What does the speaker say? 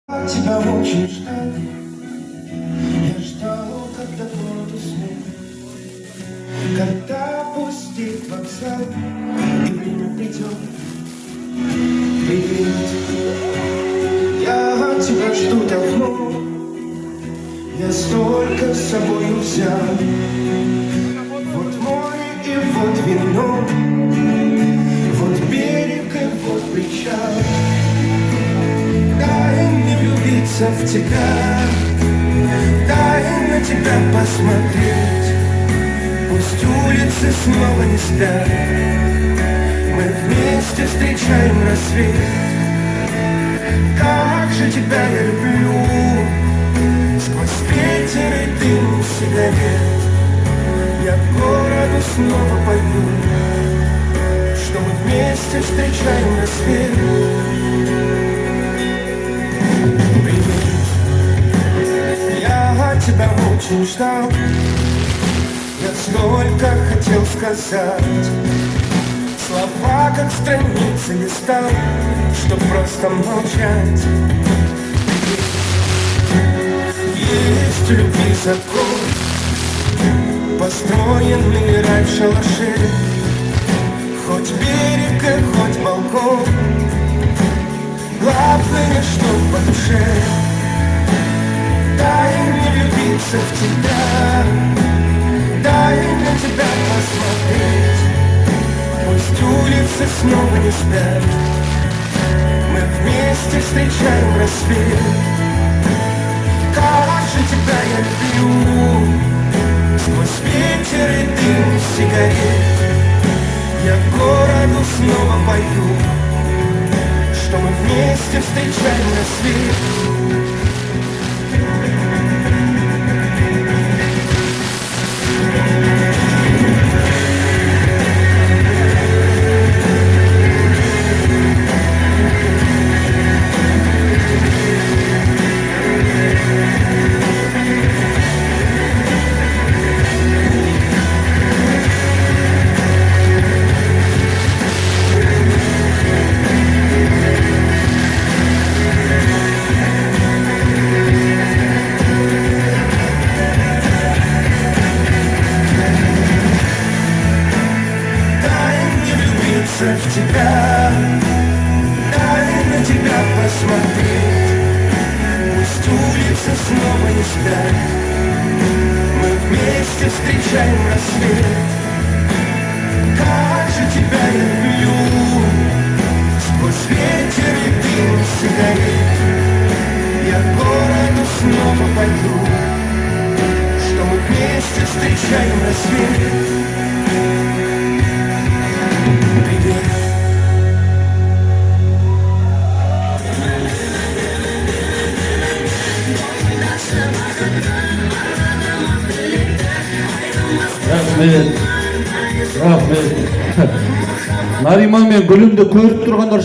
Тебя очень ждал, я ждал, когда твой уснет, когда пустит вокзал, и время придет. Привет, я тебя жду давно, я столько с собой взял. Вот море и вот вино, вот берег и вот причал. Дай мне влюбиться в тебя, дай на тебя посмотреть. Пусть улицы снова не спят, мы вместе встречаем рассвет. Как же тебя я люблю, сквозь ветер и дым сигарет. Я городу снова пою, что мы вместе встречаем рассвет. Тебя очень ждал, я столько хотел сказать. Слова, как страницы листа, чтоб просто молчать. Есть в любви закон, построенный рай в шалаше. Хоть берег и хоть балкон, главное, чтоб по душе. Дай мне влюбиться в тебя, дай на тебя посмотреть. Пусть улицы снова не спят, мы вместе встречаем рассвет. Как же тебя я люблю, сквозь ветер и дым сигарет. Я городу снова пою, что мы вместе встречаем рассвет. В тебя, дай на тебя посмотреть. Пусть улицы снова не спят, мы вместе встречаем рассвет. Как же тебя я люблю, сквозь ветер и дым сигарет. Я городу снова пою, что мы вместе встречаем рассвет. Рахмет. Нариман мен Гүлімді көріп тұрғандар